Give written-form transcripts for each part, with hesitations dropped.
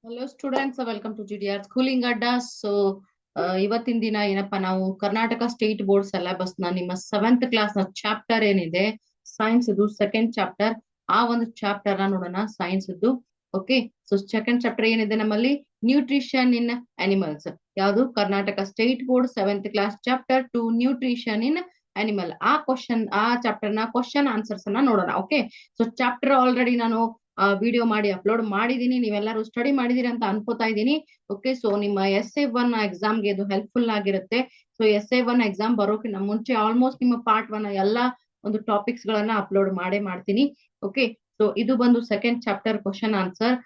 Hello students, welcome to GDR schooling Adda. So ಇವತ್ತಿನ ದಿನ ಏನಪ್ಪಾ, ನಾವು ಕರ್ನಾಟಕ ಸ್ಟೇಟ್ ಬೋರ್ಡ್ ಸಿಲೆಬಸ್ ನ ನಿಮ್ಮ 7th ಕ್ಲಾಸ್ ನ ಚಾಪ್ಟರ್ ಏನಿದೆ ಸೈನ್ಸ್ ಇದು ಸೆಕೆಂಡ್ ಚಾಪ್ಟರ್, ಆ ಒಂದು ಚಾಪ್ಟರ್ ನ ನೋಡೋಣ. ಸೈನ್ಸ್ ಇದ್ದು ಓಕೆ. ಸೊ ಸೆಕೆಂಡ್ ಚಾಪ್ಟರ್ ಏನಿದೆ ನಮ್ಮಲ್ಲಿ, ನ್ಯೂಟ್ರಿಷನ್ ಇನ್ ಅನಿಮಲ್ಸ್. ಯಾವುದು? Karnataka state board 7th class chapter 2 nutrition in animal. ಆ ಚಾಪ್ಟರ್ ನ ಕ್ವಶನ್ ಆನ್ಸರ್ಸ್ ಅನ್ನ ನೋಡೋಣ. ಓಕೆ. ಸೊ ಚಾಪ್ಟರ್ ಆಲ್ರೆಡಿ ನಾನು ವಿಡಿಯೋ ಮಾಡಿ ಅಪ್ಲೋಡ್ ಮಾಡಿದೀನಿ, ನೀವೆಲ್ಲರೂ ಸ್ಟಡಿ ಮಾಡಿದೀರಿ ಅಂತ ಅನ್ಕೋತಾ ಇದ್ದೀನಿ. ಓಕೆ. ಸೊ ನಿಮ್ಮ SA1 ಎಕ್ಸಾಮ್ಗೆ ಇದು ಹೆಲ್ಪ್ಫುಲ್ ಆಗಿರುತ್ತೆ. ಸೊ SA1 ಎಕ್ಸಾಮ್ ಬರೋಕ್ಕಿಂತ ಮುಂಚೆ ಆಲ್ಮೋಸ್ಟ್ ನಿಮ್ಮ ಪಾರ್ಟ್ 1 ಎಲ್ಲ ಒಂದು ಟಾಪಿಕ್ಸ್ ಗಳನ್ನ ಅಪ್ಲೋಡ್ ಮಾಡ್ತೀನಿ. ಓಕೆ. ಸೊ ಇದು ಬಂದು second chapter question answer.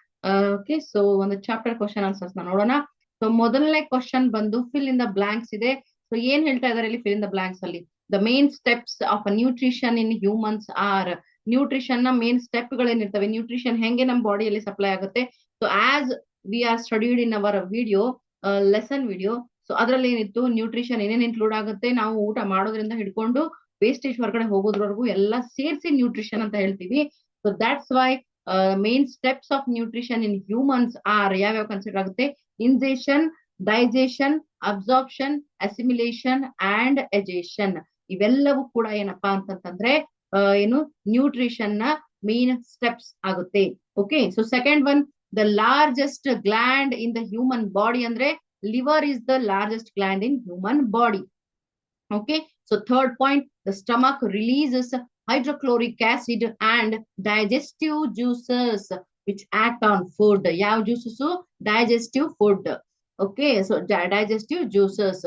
Okay. ಸೊ ಒಂದು ಚಾಪ್ಟರ್ ಕ್ವಶನ್ ಆನ್ಸರ್ಸ್ ನೋಡೋಣ. ಸೊ ಮೊದಲನೇ ಕ್ವಶನ್ ಬಂದು ಫಿಲ್ ಇನ್ ದ ಬ್ಲಾಂಕ್ಸ್ ಇದೆ. ಸೊ ಏನ್ ಹೇಳ್ತಾ ಇದಾರೆ ಇಲ್ಲಿ ಫಿಲ್ ಇನ್ ದ ಬ್ಲಾಂಕ್ಸ್ ಅಲ್ಲಿ? The main steps of nutrition in humans R. Nutrition ನ ಮೇನ್ ಸ್ಟೆಪ್ ಗಳೇನಿರ್ತವೆ, ನ್ಯೂಟ್ರಿಷನ್ ಹೆಂಗೆ ನಮ್ಮ ಬಾಡಿಯಲ್ಲಿ ಸಪ್ಲೈ ಆಗುತ್ತೆ. So as we are studied in our video, lesson video, so ಅದ್ರಲ್ಲಿ ಏನಿತ್ತು, ನ್ಯೂಟ್ರಿಷನ್ ಏನೇನ್ ಇನ್ಕ್ಲೂಡ್ ಆಗುತ್ತೆ, ನಾವು ಊಟ ಮಾಡೋದ್ರಿಂದ ಹಿಡ್ಕೊಂಡು ವೇಸ್ಟೇಜ್ ಹೊರಗಡೆ ಹೋಗೋದ್ರವರೆಗೂ ಎಲ್ಲ ಸೇರಿಸಿ ನ್ಯೂಟ್ರಿಷನ್ ಅಂತ ಹೇಳ್ತೀವಿ. So that's why main steps of nutrition in humans are ಯಾವ್ಯಾವ ಕನ್ಸಿಡರ್ ಆಗುತ್ತೆ? Ingestion, digestion, absorption, assimilation and egestion. ಇವೆಲ್ಲವೂ ಕೂಡ ಏನಪ್ಪಾ ಅಂತಂತಂದ್ರೆ ಏನು ನ್ಯೂಟ್ರಿಷನ್ ನ ಮೇನ್ ಸ್ಟೆಪ್ಸ್ ಆಗುತ್ತೆ. Okay. So second one, the largest gland in the human body ಅಂದ್ರೆ liver is the largest gland in human body. Okay. So third point, the stomach releases hydrochloric acid and digestive juices which act on food. ಯಾವ juices? Digestive food. Okay. So digestive juices.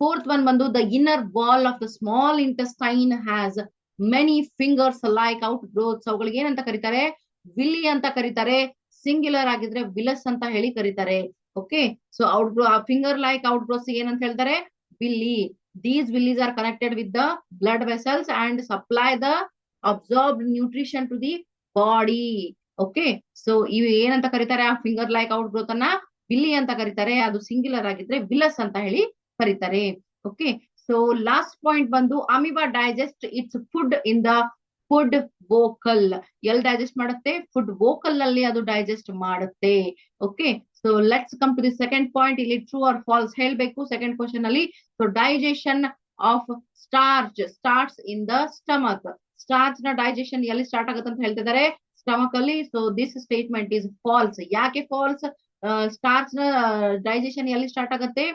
Fourth one ಬಂದು, the inner wall of the small intestine has many fingers like out growths. ಅವುಗಳಿಗೆ ಏನಂತ ಕರೀತಾರೆ? ವಿಲಿ ಅಂತ ಕರೀತಾರೆ. Singular ಆಗಿದ್ರೆ ವಿಲಸ್ ಅಂತ ಹೇಳಿ ಕರೀತಾರೆ. Okay. So out grow, finger like out growths ಏನಂತ ಹೇಳ್ತಾರೆ? ವಿಲ್ಲಿ. These willies are connected with the blood vessels and supply the absorbed nutrition to the body. Okay. So ಇವು ಏನಂತ ಕರೀತಾರೆ? ಆ ಫಿಂಗರ್ ಲೈಕ್ ಔಟ್ ಗ್ರೋತ್ ಅನ್ನ ವಿಲ್ಲಿ ಅಂತ ಕರೀತಾರೆ. ಅದು ಸಿಂಗ್ಯುಲರ್ ಆಗಿದ್ರೆ ವಿಲಸ್ ಅಂತ ಹೇಳಿ ಕರೀತಾರೆ. ಓಕೆ. ಸೊ ಲಾಸ್ಟ್ ಪಾಯಿಂಟ್ ಬಂದು, amoeba digest its food in the food vacuole. ಎಲ್ಲಿ ಡೈಜೆಸ್ಟ್ ಮಾಡುತ್ತೆ? ಫುಡ್ ವೋಕಲ್ ಅಲ್ಲಿ ಅದು ಡೈಜೆಸ್ಟ್ ಮಾಡುತ್ತೆ. Okay. So let's come to the second point. ಇಲ್ಲಿ ಟ್ರೂ ಆರ್ ಫಾಲ್ಸ್ ಹೇಳ್ಬೇಕು ಸೆಕೆಂಡ್ ಕ್ವಶನ್ ಅಲ್ಲಿ. So digestion of starch starts in the stomach. Starch ನ digestion ಎಲ್ಲಿ ಸ್ಟಾರ್ಟ್ ಆಗುತ್ತೆ ಅಂತ ಹೇಳ್ತಿದ್ದಾರೆ? ಸ್ಟಮಕ್ ಅಲ್ಲಿ. So this statement is false. ಯಾಕೆ ಫಾಲ್ಸ್? ಸ್ಟಾರ್ಚ್ ನ ಡೈಜೆಷನ್ ಎಲ್ಲಿ ಸ್ಟಾರ್ಟ್ ಆಗುತ್ತೆ?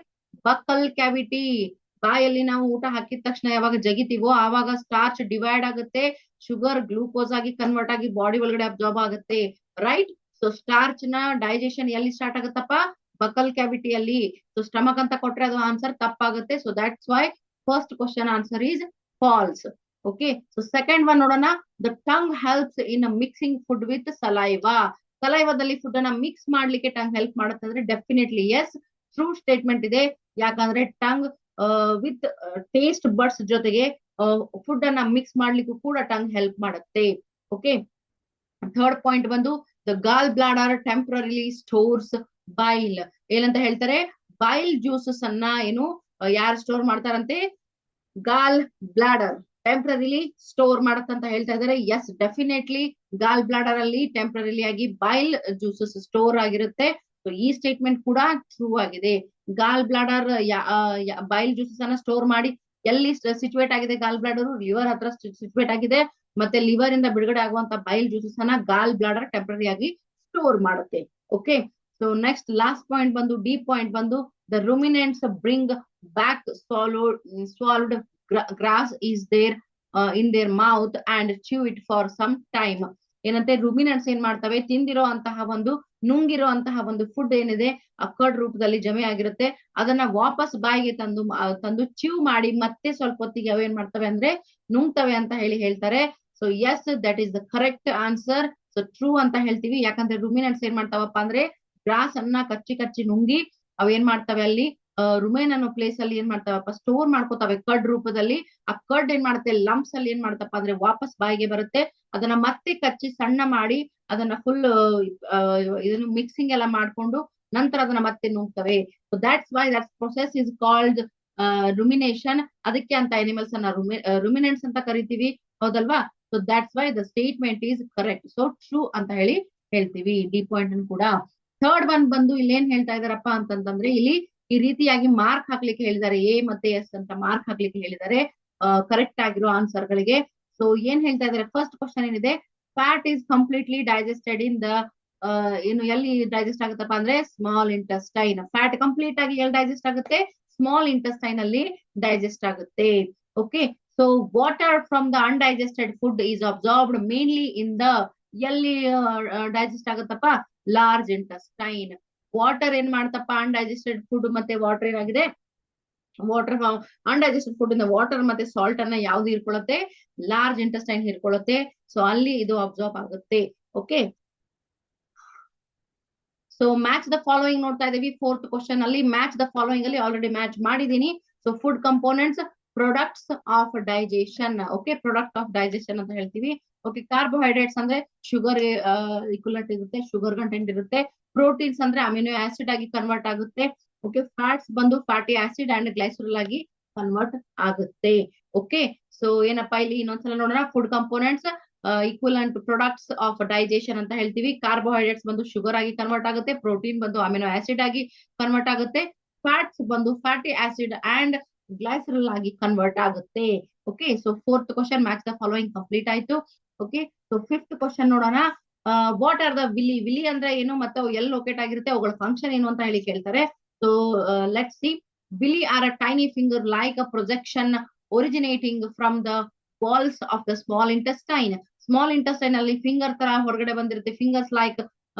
Buccal cavity. ಬಾಯಲ್ಲಿ ನಾವು ಊಟ ಹಾಕಿದ ತಕ್ಷಣ ಯಾವಾಗ ಜಗಿತೀವೋ ಆವಾಗ ಸ್ಟಾರ್ಚ್ ಡಿವೈಡ್ ಆಗುತ್ತೆ, ಶುಗರ್ ಗ್ಲೂಕೋಸ್ ಆಗಿ ಕನ್ವರ್ಟ್ ಆಗಿ ಬಾಡಿ ಒಳಗಡೆ ಅಬ್ಸಾರ್ಬ್ ಆಗುತ್ತೆ. ರೈಟ್. ಸೊ ಸ್ಟಾರ್ಚ್ ನ ಡೈಜೆಷನ್ ಎಲ್ಲಿ ಸ್ಟಾರ್ಟ್ ಆಗುತ್ತಪ್ಪ? ಬಕಲ್ ಕ್ಯಾವಿಟಿಯಲ್ಲಿ. ಸೊ ಸ್ಟಮಕ್ ಅಂತ ಕೊಟ್ರೆ ಅದು ಆನ್ಸರ್ ತಪ್ಪಾಗುತ್ತೆ. So that's why first question answer is false. Okay. So second one ನೋಡೋಣ. The tongue helps in mixing food with saliva. ಸಲೈವಾದಲ್ಲಿ ಫುಡ್ ಅನ್ನ ಮಿಕ್ಸ್ ಮಾಡ್ಲಿಕ್ಕೆ ಟಂಗ್ ಹೆಲ್ಪ್ ಮಾಡುತ್ತೆ ಅಂದ್ರೆ ಡೆಫಿನೆಟ್ಲಿ ಎಸ್, ಟ್ರೂ ಸ್ಟೇಟ್ಮೆಂಟ್ ಇದೆ. ಯಾಕಂದ್ರೆ ಟಂಗ್ ವಿತ್ ಟೇಸ್ಟ್ ಬಡ್ಸ್ ಜೊತೆಗೆ food ಅನ್ನ ಮಿಕ್ಸ್ ಮಾಡ್ಲಿಕ್ಕೂ ಕೂಡ ಟಂಗ್ ಹೆಲ್ಪ್ ಮಾಡುತ್ತೆ. ಓಕೆ. ಥರ್ಡ್ ಪಾಯಿಂಟ್ ಬಂದು, the gall bladder temporarily stores bile. ಏನಂತ ಹೇಳ್ತಾರೆ? ಬೈಲ್ ಜ್ಯೂಸಸ್ ಅನ್ನ ಏನು ಯಾರು ಸ್ಟೋರ್ ಮಾಡ್ತಾರಂತೆ? ಗಾಲ್ ಬ್ಲಾಡರ್ ಟೆಂಪರರಿಲಿ ಸ್ಟೋರ್ ಮಾಡತ್ತಂತ ಹೇಳ್ತಾ ಇದಾರೆ. ಎಸ್, ಡೆಫಿನೆಟ್ಲಿ ಗಾಲ್ ಬ್ಲಾಡರ್ ಅಲ್ಲಿ ಟೆಂಪರರಿಲಿ ಆಗಿ ಬೈಲ್ ಜ್ಯೂಸಸ್ ಸ್ಟೋರ್ ಆಗಿರುತ್ತೆ. ಸೊ ಈ ಸ್ಟೇಟ್ಮೆಂಟ್ ಕೂಡ ಟ್ರೂ ಆಗಿದೆ. ಗಾಲ್ ಬ್ಲಾಡರ್ ಬೈಲ್ ಜ್ಯೂಸಸ್ ಅನ್ನ ಸ್ಟೋರ್ ಮಾಡಿ ಎಲ್ಲಿ ಸಿಚುವೇಟ್ ಆಗಿದೆ? ಗಾಲ್ ಬ್ಲಾಡರ್ ಲಿವರ್ ಹತ್ರ ಸಿಚುವೇಟ್ ಆಗಿದೆ. ಮತ್ತೆ ಲಿವರ್ ಇಂದ ಬಿಡುಗಡೆ ಆಗುವಂತ ಬೈಲ್ ಜ್ಯೂಸಸ್ ಅನ್ನ ಗಾಲ್ ಬ್ಲಾಡರ್ ಟೆಂಪರರಿ ಆಗಿ ಸ್ಟೋರ್ ಮಾಡುತ್ತೆ. Okay. So next last point ಬಂದು, ಡಿ ಪಾಯಿಂಟ್ ಬಂದು, the ruminants bring back swallowed grass is there in their mouth and chew it for some time. ಏನಂತೆ? Ruminants ಏನ್ ಮಾಡ್ತವೆ? ತಿಂದಿರೋ ಅಂತಹ ಒಂದು ನುಂಗಿರೋ ಅಂತಹ ಒಂದು ಫುಡ್ ಏನಿದೆ ಅಕ್ಕಡ್ ರೂಪದಲ್ಲಿ ಜಮೆ ಆಗಿರುತ್ತೆ, ಅದನ್ನ ವಾಪಸ್ ಬಾಯಿಗೆ ತಂದು ಚ್ಯೂ ಮಾಡಿ ಮತ್ತೆ ಸ್ವಲ್ಪ ಹೊತ್ತಿಗೆ ಅವೇನ್ ಮಾಡ್ತವೆ ಅಂದ್ರೆ ನುಂಗ್ತವೆ ಅಂತ ಹೇಳ್ತಾರೆ. So yes, that is the correct answer. So true ಅಂತ ಹೇಳ್ತೀವಿ. ಯಾಕಂದ್ರೆ ರುಮಿನೆಂಟ್ಸ್ ಏನ್ ಮಾಡ್ತಾವಪ್ಪ ಅಂದ್ರೆ ಗ್ರಾಸ್ ಅನ್ನ ಕಚ್ಚಿ ನುಂಗಿ ಅವೇನ್ ಮಾಡ್ತವೆ ಅಲ್ಲಿ ರುಮೇನ್ ಅನ್ನೋ ಪ್ಲೇಸ್ ಅಲ್ಲಿ ಏನ್ ಮಾಡ್ತಾವಪ್ಪ? ಸ್ಟೋರ್ ಮಾಡ್ಕೋತಾವೆ ಕಡ್ ರೂಪದಲ್ಲಿ. ಆ ಕಡ್ ಏನ್ ಮಾಡುತ್ತೆ? ಲಂಪ್ಸ್ ಅಲ್ಲಿ ಏನ್ ಮಾಡ್ತಪ್ಪ ಅಂದ್ರೆ ವಾಪಸ್ ಬಾಯಿಗೆ ಬರುತ್ತೆ. ಅದನ್ನ ಮತ್ತೆ ಕಚ್ಚಿ ಸಣ್ಣ ಮಾಡಿ ಅದನ್ನ ಫುಲ್ ಇದನ್ನು ಮಿಕ್ಸಿಂಗ್ ಎಲ್ಲ ಮಾಡ್ಕೊಂಡು ನಂತರ ಅದನ್ನ ಮತ್ತೆ ನುಂಗ್ತವೆ. So that's why that process is called rumination. ಅದಕ್ಕೆ ಅಂತ ಅನಿಮಲ್ಸ್ ಅನ್ನ ರುಮಿನೆಂಟ್ಸ್ ಅಂತ ಕರಿತೀವಿ. ಹೌದಲ್ವಾ? So that's why the statement is correct. So true ಅಂತ ಹೇಳ್ತೀವಿ. ಡಿ ಪಾಯಿಂಟ್ ಕೂಡ ಥರ್ಡ್ ಒನ್ ಬಂದು ಇಲ್ಲಿ ಏನ್ ಹೇಳ್ತಾ ಇದಾರಪ್ಪ ಅಂತಂತಂದ್ರೆ ಇಲ್ಲಿ ಈ ರೀತಿಯಾಗಿ ಮಾರ್ಕ್ ಹಾಕ್ಲಿಕ್ಕೆ ಹೇಳಿದ್ದಾರೆ, ಎ ಮತ್ತೆ ಎಸ್ ಅಂತ ಮಾರ್ಕ್ ಹಾಕ್ಲಿಕ್ಕೆ ಹೇಳಿದ್ದಾರೆ ಕರೆಕ್ಟ್ ಆಗಿರೋ ಆನ್ಸರ್ ಗಳಿಗೆ. ಸೊ ಏನ್ ಹೇಳ್ತಾ ಇದಾರೆ, ಫಸ್ಟ್ ಕ್ವಶನ್ ಏನಿದೆ, fat is completely digested in the ಏನು ಎಲ್ಲಿ ಡೈಜೆಸ್ಟ್ ಆಗುತ್ತಪ್ಪ ಅಂದ್ರೆ ಸ್ಮಾಲ್ ಇಂಟೆಸ್ಟೈನ್. ಫ್ಯಾಟ್ ಕಂಪ್ಲೀಟ್ ಆಗಿ ಎಲ್ಲಿ ಡೈಜೆಸ್ಟ್ ಆಗುತ್ತೆ, ಸ್ಮಾಲ್ ಇಂಟೆಸ್ಟೈನ್ ಅಲ್ಲಿ ಡೈಜೆಸ್ಟ್ ಆಗುತ್ತೆ. Okay, so water from the undigested food is absorbed mainly in the, ಎಲ್ಲಿ ಡೈಜೆಸ್ಟ್ ಆಗುತ್ತಪ್ಪ, ಲಾರ್ಜ್ ಇಂಟೆಸ್ಟೈನ್. ವಾಟರ್ ಏನ್ ಮಾಡ್ತಪ್ಪ, ಅನ್ಡೈಜೆಸ್ಟೆಡ್ ಫುಡ್ ಮತ್ತೆ ವಾಟರ್ ಏನಾಗಿದೆ, ವಾಟರ್ ಅನ್ಡೈಜೆಸ್ಟೆಡ್ ಫುಡ್ ಇಂದ ವಾಟರ್ ಮತ್ತೆ ಸಾಲ್ಟ್ ಅನ್ನ ಯಾವ್ದು ಹೀರ್ಕೊಳ್ಳುತ್ತೆ, ಲಾರ್ಜ್ ಇಂಟೆಸ್ಟೈನ್ ಹೀರ್ಕೊಳ್ಳುತ್ತೆ. ಸೊ ಅಲ್ಲಿ ಇದು ಅಬ್ಸಾರ್ಬ್ ಆಗುತ್ತೆ. Okay, so match the following ನೋಡ್ತಾ ಇದೀವಿ. ಫೋರ್ತ್ ಕ್ವಶನ್ ಅಲ್ಲಿ ಮ್ಯಾಚ್ ದ ಫಾಲೋಯಿಂಗ್ ಅಲ್ಲಿ ಆಲ್ರೆಡಿ ಮ್ಯಾಚ್ ಮಾಡಿದೀನಿ. So food components, products of digestion. Okay, product of digestion ಅಂತ ಹೇಳ್ತೀವಿ. ಓಕೆ, ಕಾರ್ಬೋಹೈಡ್ರೇಟ್ಸ್ ಅಂದ್ರೆ ಶುಗರ್ ಇಕ್ವಲೆಂಟ್ ಇರುತ್ತೆ, ಶುಗರ್ ಕಂಟೆಂಟ್ ಇರುತ್ತೆ. ಪ್ರೋಟೀನ್ಸ್ ಅಂದ್ರೆ ಅಮಿನೋ ಆಸಿಡ್ ಆಗಿ ಕನ್ವರ್ಟ್ ಆಗುತ್ತೆ. ಓಕೆ, ಫ್ಯಾಟ್ಸ್ ಬಂದು ಫ್ಯಾಟಿ ಆಸಿಡ್ ಅಂಡ್ ಗ್ಲೈಸರಲ್ ಆಗಿ ಕನ್ವರ್ಟ್ ಆಗುತ್ತೆ. ಓಕೆ, ಸೊ ಏನಪ್ಪಾ ಇಲ್ಲಿ ಇನ್ನೊಂದ್ಸಲ ನೋಡೋಣ. Food components equivalent products of digestion ಅಂತ ಹೇಳ್ತೀವಿ. ಕಾರ್ಬೋಹೈಡ್ರೇಟ್ಸ್ ಬಂದು ಶುಗರ್ ಆಗಿ ಕನ್ವರ್ಟ್ ಆಗುತ್ತೆ, ಪ್ರೋಟೀನ್ ಬಂದು ಅಮಿನೋ ಆಸಿಡ್ ಆಗಿ ಕನ್ವರ್ಟ್ ಆಗುತ್ತೆ, ಫ್ಯಾಟ್ಸ್ ಬಂದು ಫ್ಯಾಟಿ ಆಸಿಡ್ ಅಂಡ್ ಗ್ಲೈಸರಲ್ ಆಗಿ ಕನ್ವರ್ಟ್ ಆಗುತ್ತೆ. Okay, so fourth question match the following complete ಆಯ್ತು. ಓಕೆ, ಸೊ ಫಿಫ್ತ್ ಕ್ವಶನ್ ನೋಡೋಣ. ವಾಟ್ ಆರ್ ದ ವಿಲಿ. ವಿಲಿ ಅಂದ್ರೆ ಏನು ಮತ್ತೆ ಅವು ಎಲ್ಲಿ ಲೊಕೇಟ್ ಆಗಿರುತ್ತೆ, ಅವುಗಳ ಫಂಕ್ಷನ್ ಏನು ಅಂತ ಹೇಳಿ ಕೇಳ್ತಾರೆ. So let's see. Villi are a tiny finger like a projection originating from the walls of the small intestine. Small intestine ಅಲ್ಲಿ ಫಿಂಗರ್ ತರ ಹೊರಗಡೆ ಬಂದಿರುತ್ತೆ, ಫಿಂಗರ್ಸ್ ಲೈಕ್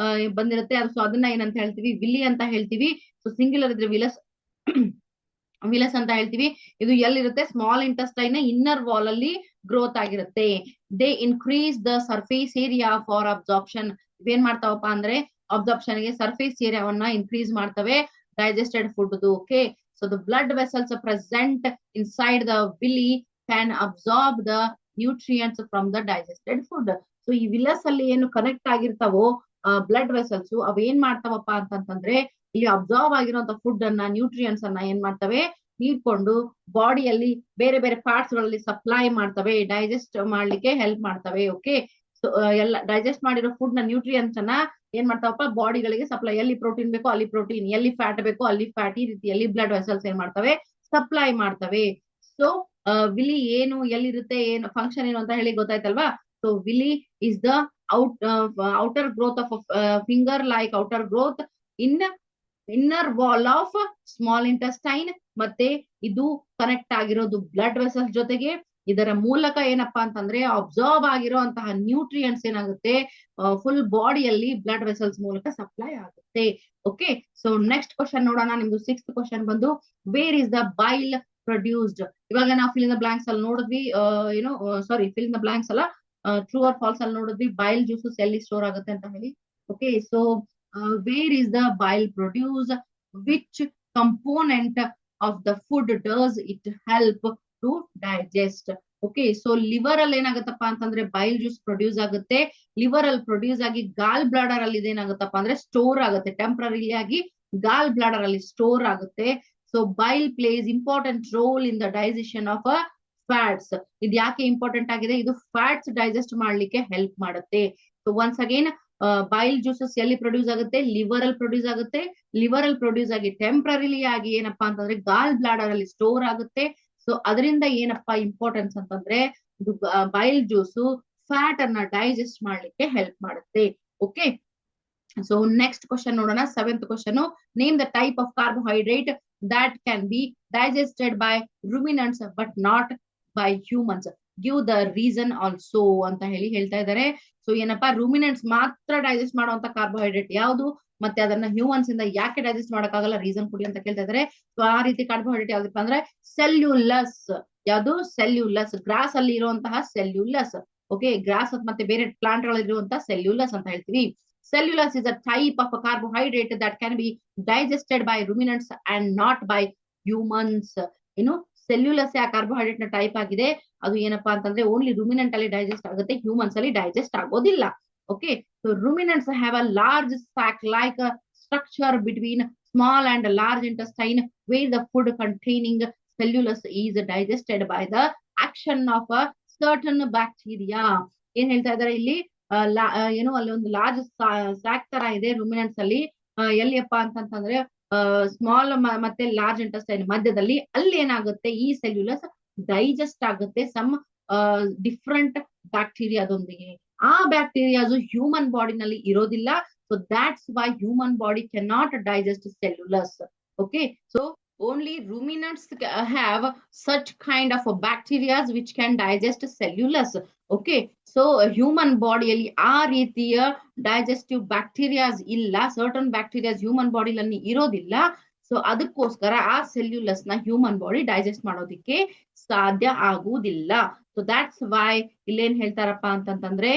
ಬಂದಿರುತ್ತೆ. ಅದು ಸೊ ಅದನ್ನ ಏನಂತ ಹೇಳ್ತೀವಿ, ವಿಲಿ ಅಂತ ಹೇಳ್ತೀವಿ. ಸೊ ಸಿಂಗ್ಯುಲರ್ ಇದ್ರೆ ವಿಲಸ್ ವಿಲಸ್ ಅಂತ ಹೇಳ್ತೀವಿ. ಇದು ಎಲ್ಲಿರುತ್ತೆ, ಸ್ಮಾಲ್ ಇಂಟೆಸ್ಟೈನ್ ಇನ್ನರ್ ವಾಲ್ ಅಲ್ಲಿ ಗ್ರೋತ್ ಆಗಿರುತ್ತೆ. They increase the surface area for absorption. ಇವೇನ್ ಮಾಡ್ತಾವಪ್ಪ ಅಂದ್ರೆ ಅಬ್ಸಾರ್ಪ್ಷನ್ ಗೆ ಸರ್ಫೇಸ್ ಏರಿಯಾವನ್ನ ಇನ್ಕ್ರೀಸ್ ಮಾಡ್ತವೆ digested food. Okay, so the blood vessels present inside the villi can absorb the nutrients from the digested food. So ಈ villus ಅಲ್ಲಿ ಏನು connect ಆಗಿರ್ತಾವೋ ಬ್ಲಡ್ ವೆಸಲ್ಸ್, ಅವೇನ್ ಮಾಡ್ತಾವಪ್ಪ ಅಂತಂತಂದ್ರೆ ಇಲ್ಲಿ ಅಬ್ಸಾರ್ವ್ ಆಗಿರುವಂತ ಫುಡ್ ಅನ್ನ, ನ್ಯೂಟ್ರಿಯೆಂಟ್ಸ್ ಅನ್ನ ಏನ್ ಮಾಡ್ತವೆ, ಹೀರ್ಕೊಂಡು ಬಾಡಿಯಲ್ಲಿ ಬೇರೆ ಬೇರೆ ಪಾರ್ಟ್ಸ್ ಗಳಲ್ಲಿ ಸಪ್ಲೈ ಮಾಡ್ತವೆ, ಡೈಜೆಸ್ಟ್ ಮಾಡ್ಲಿಕ್ಕೆ ಹೆಲ್ಪ್ ಮಾಡ್ತವೆ. ಓಕೆ, ಸೊ ಎಲ್ಲ ಡೈಜೆಸ್ಟ್ ಮಾಡಿರೋ ಫುಡ್ ನ ನ್ಯೂಟ್ರಿಯೆಂಟ್ಸ್ ಅನ್ನ ಏನ್ ಮಾಡ್ತಾವಪ್ಪ, ಬಾಡಿಗಳಿಗೆ ಸಪ್ಲೈ, ಎಲ್ಲಿ ಪ್ರೋಟೀನ್ ಬೇಕೋ ಅಲ್ಲಿ ಪ್ರೋಟೀನ್, ಎಲ್ಲಿ ಫ್ಯಾಟ್ ಬೇಕೋ ಅಲ್ಲಿ ಫ್ಯಾಟ್, ಈ ರೀತಿಯಲ್ಲಿ ಬ್ಲಡ್ ವೆಸಲ್ಸ್ ಏನ್ ಮಾಡ್ತವೆ, ಸಪ್ಲೈ ಮಾಡ್ತವೆ. ಸೊ ವಿಲಿ ಏನು, ಎಲ್ಲಿರುತ್ತೆ, ಏನು ಫಂಕ್ಷನ್ ಏನು ಅಂತ ಹೇಳಿ ಗೊತ್ತಾಯ್ತಲ್ವಾ. ಸೊ ವಿಲಿ is the outer growth of finger like outer growth in inner wall of small intestine. ಮತ್ತೆ ಇದು ಕನೆಕ್ಟ್ ಆಗಿರೋದು ಬ್ಲಡ್ ವೆಸಲ್ಸ್ ಜೊತೆಗೆ. ಇದರ ಮೂಲಕ ಏನಪ್ಪಾ ಅಂತಂದ್ರೆ ಅಬ್ಸಾರ್ಬ್ ಆಗಿರುವಂತಹ ನ್ಯೂಟ್ರಿಯೆಂಟ್ಸ್ ಏನಾಗುತ್ತೆ, ಫುಲ್ ಬಾಡಿಯಲ್ಲಿ ಬ್ಲಡ್ ವೆಸಲ್ಸ್ ಮೂಲಕ ಸಪ್ಲೈ ಆಗುತ್ತೆ. ಓಕೆ, ಸೊ ನೆಕ್ಸ್ಟ್ ಕ್ವಶನ್ ನೋಡೋಣ. ನಿಮ್ದು ಸಿಕ್ಸ್ತ್ ಕ್ವಶನ್ ಬಂದು where is the bile produced. ಇವಾಗ ನಾವು ಫಿಲ್ ಇನ್ ದ ಬ್ಲಾಂಕ್ಸ್ ಅಲ್ಲಿ ನೋಡಿದ್ವಿ, ಏನು sorry fill in the blanks ಅಲ್ಲ, ಟ್ರೂ ಆರ್ ಫಾಲ್ಸ್ ಅಲ್ಲಿ ನೋಡಿದ್ವಿ ಬೈಲ್ ಜ್ಯೂಸಸ್ ಎಲ್ಲಿ ಸ್ಟೋರ್ ಆಗುತ್ತೆ ಅಂತ ಹೇಳಿ. Okay, so where is the bile produced, which component of the food does it help to digest. Okay, so liver ಅಲ್ಲಿ ಏನಾಗುತ್ತಪ್ಪ ಅಂತಂದ್ರೆ ಬೈಲ್ juice produce ಆಗುತ್ತೆ. ಲಿವರ್ ಅಲ್ಲಿ ಪ್ರೊಡ್ಯೂಸ್ ಆಗಿ ಗಾಲ್ ಬ್ಲಾಡರ್ ಅಲ್ಲಿ ಇದೇನಾಗುತ್ತಪ್ಪ ಅಂದ್ರೆ ಸ್ಟೋರ್ ಆಗುತ್ತೆ, ಟೆಂಪರರಿ ಆಗಿ ಗಾಲ್ ಬ್ಲಾಡರ್ ಅಲ್ಲಿ ಸ್ಟೋರ್ ಆಗುತ್ತೆ. So bile plays important role in the digestion of fats. ಇದು ಯಾಕೆ ಇಂಪಾರ್ಟೆಂಟ್ ಆಗಿದೆ, ಇದು ಫ್ಯಾಟ್ಸ್ ಡೈಜೆಸ್ಟ್ ಮಾಡ್ಲಿಕ್ಕೆ ಹೆಲ್ಪ್ ಮಾಡುತ್ತೆ. So once again bile juices ಎಲ್ಲಿ ಪ್ರೊಡ್ಯೂಸ್ ಆಗುತ್ತೆ, ಲಿವರ್ ಅಲ್ಲಿ ಪ್ರೊಡ್ಯೂಸ್ ಆಗುತ್ತೆ. ಲಿವರ್ ಅಲ್ಲಿ ಪ್ರೊಡ್ಯೂಸ್ ಆಗಿ ಟೆಂಪರರಿಲಿ ಆಗಿ ಏನಪ್ಪಾ ಅಂತಂದ್ರೆ ಗಾಲ್ ಬ್ಲಾಡರ್ ಅಲ್ಲಿ ಸ್ಟೋರ್ ಆಗುತ್ತೆ. ಸೊ ಅದರಿಂದ ಏನಪ್ಪಾ ಇಂಪಾರ್ಟೆನ್ಸ್ ಅಂತಂದ್ರೆ ಇದು ಬೈಲ್ ಜ್ಯೂಸು ಫ್ಯಾಟ್ ಅನ್ನ ಡೈಜೆಸ್ಟ್ ಮಾಡ್ಲಿಕ್ಕೆ ಹೆಲ್ಪ್ ಮಾಡುತ್ತೆ. ಓಕೆ, ಸೊ ನೆಕ್ಸ್ಟ್ ಕ್ವಶನ್ ನೋಡೋಣ. Seventh question, name the type of carbohydrate that can be digested by ruminants but not by humans. Give the reason also ಅಂತ ಹೇಳಿ ಹೇಳ್ತಾ ಇದ್ದಾರೆ. ಸೊ ಏನಪ್ಪಾ, ruminants ಮಾತ್ರ ಡೈಜೆಸ್ಟ್ ಮಾಡುವಂತ ಕಾರ್ಬೋಹೈಡ್ರೇಟ್ ಯಾವುದು, ಮತ್ತೆ ಅದನ್ನ ಹ್ಯೂಮನ್ಸ್ ಇಂದ ಯಾಕೆ ಡೈಜೆಸ್ಟ್ ಮಾಡಕ್ಕಾಗಲ್ಲ, ರೀಸನ್ ಕೊಡಿ ಅಂತ ಕೇಳ್ತಾ ಇದ್ದಾರೆ. ಸೊ ಆ ರೀತಿ ಕಾರ್ಬೋಹೈಡ್ರೇಟ್ ಯಾವ್ದಪ್ಪ ಅಂದ್ರೆ ಸೆಲ್ಯುಲಸ್. ಯಾವುದು, ಸೆಲ್ಯುಲಸ್. ಗ್ರಾಸ್ ಅಲ್ಲಿ ಇರುವಂತಹ ಸೆಲ್ಯುಲಸ್. ಓಕೆ, ಗ್ರಾಸ್ ಮತ್ತೆ ಬೇರೆ ಪ್ಲಾಂಟ್ ಗಳಲ್ಲಿ ಇರುವಂತಹ ಸೆಲ್ಯುಲಸ್ ಅಂತ ಹೇಳ್ತೀವಿ. Cellulose is a type of a carbohydrate that can be digested by ruminants and not by humans. ಏನು ಸೆಲ್ಯುಲಸ್ ಆ ಕಾರ್ಬೋಹೈಡ್ರೇಟ್ ನ ಟೈಪ್ ಆಗಿದೆ. ಅದು ಏನಪ್ಪಾ ಅಂತಂದ್ರೆ ಓನ್ಲಿ ರೂಮಿನೆಂಟ್ ಅಲ್ಲಿ ಡೈಜೆಸ್ಟ್ ಆಗುತ್ತೆ, ಹ್ಯೂಮನ್ಸ್ ಅಲ್ಲಿ ಡೈಜೆಸ್ಟ್ ಆಗೋದಿಲ್ಲ. Okay, so ruminants have a large sac like structure between small and large intestine where the food containing cellulose is digested by the action of a certain bacteria. ಏನ್ ಹೇಳ್ತಾ ಇದಾರೆ ಇಲ್ಲಿ, ಏನು ಅಲ್ಲಿ ಒಂದು ಲಾರ್ಜ್ ಸ್ಯಾಕ್ ತರ ಇದೆ ರೂಮಿನೆಂಟ್ಸ್ ಅಲ್ಲಿ. ಎಲ್ಲಿಯಪ್ಪ ಅಂತಂತಂದ್ರೆ ಸ್ಮಾಲ್ ಮತ್ತೆ ಲಾರ್ಜ್ ಇಂಟೆಸ್ಟೈನ್ ಮಧ್ಯದಲ್ಲಿ, ಅಲ್ಲಿ ಏನಾಗುತ್ತೆ ಈ ಸೆಲ್ಯುಲಸ್ ಡೈಜೆಸ್ಟ್ ಆಗುತ್ತೆ ಸಮ್ ಡಿಫ್ರೆಂಟ್ ಬ್ಯಾಕ್ಟೀರಿಯಾದೊಂದಿಗೆ. ಆ ಬ್ಯಾಕ್ಟೀರಿಯಾಸ್ ಹ್ಯೂಮನ್ ಬಾಡಿನಲ್ಲಿ ಇರೋದಿಲ್ಲ. So that's why human body can not digest cellulose. Okay, so only ruminants have such kind of bacteria which can digest cellulose. Okay, so human ಬಾಡಿಯಲ್ಲಿ ಆ ರೀತಿಯ digestive bacterias ಇಲ್ಲ, certain bacterias human ಬಾಡಿಲಿ ಇರೋದಿಲ್ಲ. So ಅದಕ್ಕೋಸ್ಕರ ಆ cellulose ನ human body digest ಮಾಡೋದಿಕ್ಕೆ ಸಾಧ್ಯ ಆಗುವುದಿಲ್ಲ. ಸೊ ದಾಟ್ಸ್ ವೈ ಇಲ್ಲೇನ್ ಹೇಳ್ತಾರಪ್ಪ ಅಂತಂತಂದ್ರೆ,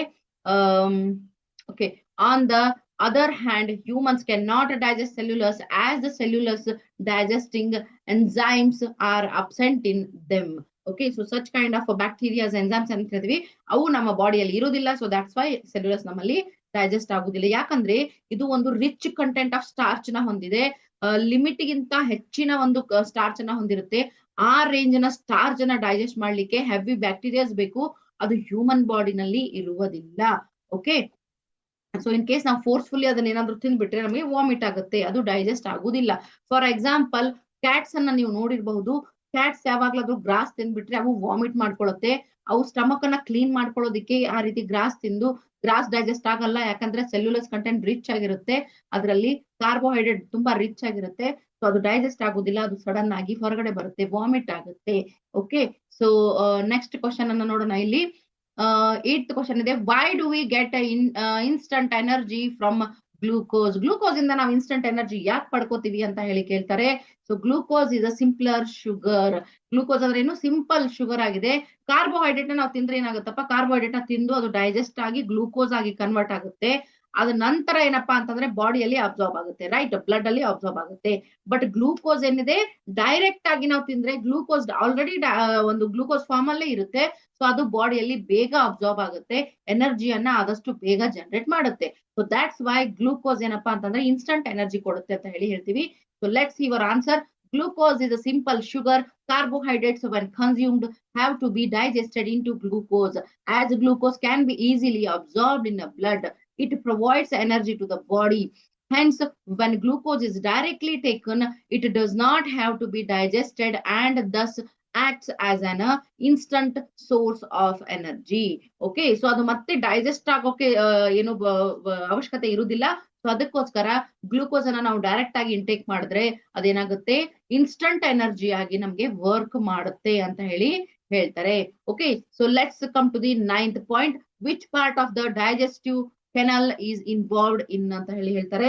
okay, on the other hand, humans cannot digest cellulose as the cellulose digesting enzymes are absent in them. Okay, so such kind of bacteria enzymes ಅಂತ ಹೇಳ್ತೀವಿ, ಅವು ನಮ್ಮ ಬಾಡಿಯಲ್ಲಿ ಇರೋದಿಲ್ಲ. ಸೊ ದಟ್ಸ್ ವೈ ಸೆಲ್ಯುಲಸ್ ನಮ್ಮಲ್ಲಿ digest ಆಗುದಿಲ್ಲ. ಯಾಕಂದ್ರೆ ಇದು ಒಂದು ರಿಚ್ ಕಂಟೆಂಟ್ ಆಫ್ ಸ್ಟಾರ್ಚ್ ನ ಹೊಂದಿದೆ, ಲಿಮಿಟ್ ಗಿಂತ ಹೆಚ್ಚಿನ ಒಂದು ಸ್ಟಾರ್ಚ್ ನ ಹೊಂದಿರುತ್ತೆ. ಆ ರೇಂಜ್ ನ ಸ್ಟಾರ್ಚ್ ನ ಡೈಜೆಸ್ಟ್ ಮಾಡ್ಲಿಕ್ಕೆ ಹೆವಿ ಬ್ಯಾಕ್ಟೀರಿಯಾಸ್ ಬೇಕು, ಅದು ಹ್ಯೂಮನ್ ಬಾಡಿನಲ್ಲಿ ಇರುವುದಿಲ್ಲ. ಓಕೆ, ಸೊ ಇನ್ ಕೇಸ್ ನಾವು ಫೋರ್ಸ್ಫುಲಿ ಅದನ್ನ ಏನಾದ್ರು ತಿಂದ್ಬಿಟ್ರೆ ನಮಗೆ ವಾಮಿಟ್ ಆಗುತ್ತೆ, ಅದು ಡೈಜೆಸ್ಟ್ ಆಗುದಿಲ್ಲ. ಫಾರ್ ಎಕ್ಸಾಂಪಲ್, ಕ್ಯಾಟ್ಸ್ ಅನ್ನ ನೀವು ನೋಡಿರ್ಬಹುದು. ಕ್ಯಾಟ್ಸ್ ಯಾವಾಗ್ಲಾದ್ರೂ ಗ್ರಾಸ್ ತಿಂದ್ಬಿಟ್ರೆ ಅವು ವಾಮಿಟ್ ಮಾಡ್ಕೊಳ್ಳುತ್ತೆ. ಅವು ಸ್ಟಮಕ್ ಅನ್ನ ಕ್ಲೀನ್ ಮಾಡ್ಕೊಳ್ಳೋದಿಕ್ಕೆ ಆ ರೀತಿ ಗ್ರಾಸ್ ತಿಂದು, ಗ್ರಾಸ್ ಡೈಜೆಸ್ಟ್ ಆಗಲ್ಲ, ಯಾಕಂದ್ರೆ ಸೆಲ್ಯುಲಸ್ ಕಂಟೆಂಟ್ ರಿಚ್ ಆಗಿರುತ್ತೆ, ಅದರಲ್ಲಿ ಕಾರ್ಬೋಹೈಡ್ರೇಟ್ ತುಂಬಾ ರಿಚ್ ಆಗಿರುತ್ತೆ. ಸೊ ಅದು ಡೈಜೆಸ್ಟ್ ಆಗುದಿಲ್ಲ, ಅದು ಸಡನ್ ಆಗಿ ಹೊರಗಡೆ ಬರುತ್ತೆ, ವಾಮಿಟ್ ಆಗುತ್ತೆ. ಓಕೆ, ಸೊ ನೆಕ್ಸ್ಟ್ ಕ್ವಶನ್ ಅನ್ನ ನೋಡೋಣ. ಇಲ್ಲಿ 8th ಕ್ವಶನ್ ಇದೆ, why do we get instant energy from glucose? Glucose ಇಂದ ನಾವು ಇನ್ಸ್ಟಂಟ್ ಎನರ್ಜಿ ಯಾಕೆ ಪಡ್ಕೋತೀವಿ ಅಂತ ಹೇಳಿ ಕೇಳ್ತಾರೆ. So glucose is a simpler sugar. Glucose ಅಂದ್ರೆ ಏನು? ಸಿಂಪಲ್ ಶುಗರ್ ಆಗಿದೆ. ಕಾರ್ಬೋಹೈಡ್ರೇಟ್ ನಾವು ತಿಂದ್ರೆ ಏನಾಗುತ್ತಪ್ಪ, ಕಾರ್ಬೋಹೈಡ್ರೇಟ್ ನ ತಿಂದು ಅದು ಡೈಜೆಸ್ಟ್ ಆಗಿ ಗ್ಲೂಕೋಸ್ ಆಗಿ ಕನ್ವರ್ಟ್ ಆಗುತ್ತೆ. ಅದ ನಂತರ ಏನಪ್ಪಾ ಅಂತಂದ್ರೆ ಬಾಡಿಯಲ್ಲಿ ಅಬ್ಸಾರ್ಬ್ ಆಗುತ್ತೆ, ರೈಟ್, ಬ್ಲಡ್ ಅಲ್ಲಿ ಅಬ್ಸಾರ್ಬ್ ಆಗುತ್ತೆ. ಬಟ್ ಗ್ಲೂಕೋಸ್ ಏನಿದೆ, ಡೈರೆಕ್ಟ್ ಆಗಿ ನಾವು ತಿಂದ್ರೆ ಗ್ಲೂಕೋಸ್ ಆಲ್ರೆಡಿ ಒಂದು ಗ್ಲೂಕೋಸ್ ಫಾರ್ಮ್ ಅಲ್ಲೇ ಇರುತ್ತೆ. ಸೊ ಅದು ಬಾಡಿಯಲ್ಲಿ ಬೇಗ ಅಬ್ಸಾರ್ಬ್ ಆಗುತ್ತೆ, ಎನರ್ಜಿಯನ್ನ ಆದಷ್ಟು ಬೇಗ ಜನರೇಟ್ ಮಾಡುತ್ತೆ. ಸೊ ದಾಟ್ಸ್ ವೈ ಗ್ಲೂಕೋಸ್ ಏನಪ್ಪಾ ಅಂತಂದ್ರೆ ಇನ್ಸ್ಟಂಟ್ ಎನರ್ಜಿ ಕೊಡುತ್ತೆ ಅಂತ ಹೇಳಿ ಹೇಳ್ತೀವಿ. So let's see your answer. Glucose is a simple sugar. Carbohydrates, when consumed, have to be digested into glucose. As glucose can be easily absorbed in the blood, it provides energy to the body. Hence, when glucose is directly taken, it does not have to be digested and thus acts as an instant source of energy. Okay, so ಅದು ಮತ್ತೆ digest ಆಗೋಕೆ ಏನು ಅವಶ್ಯಕತೆ ಇರುವುದಿಲ್ಲ. So ಅದಕ್ಕೋಸ್ಕರ glucose ಅನ್ನ ನಾವು direct ಆಗಿ ಇಂಟೇಕ್ ಮಾಡಿದ್ರೆ ಅದೇನಾಗುತ್ತೆ, ಇನ್ಸ್ಟಂಟ್ ಎನರ್ಜಿ ಆಗಿ ನಮ್ಗೆ ವರ್ಕ್ ಮಾಡುತ್ತೆ ಅಂತ ಹೇಳಿ ಹೇಳ್ತಾರೆ. Okay, so let's come to the 9th point. Which part of the digestive canal is involved in ಅಂತ ಹೇಳಿ ಹೇಳ್ತಾರೆ.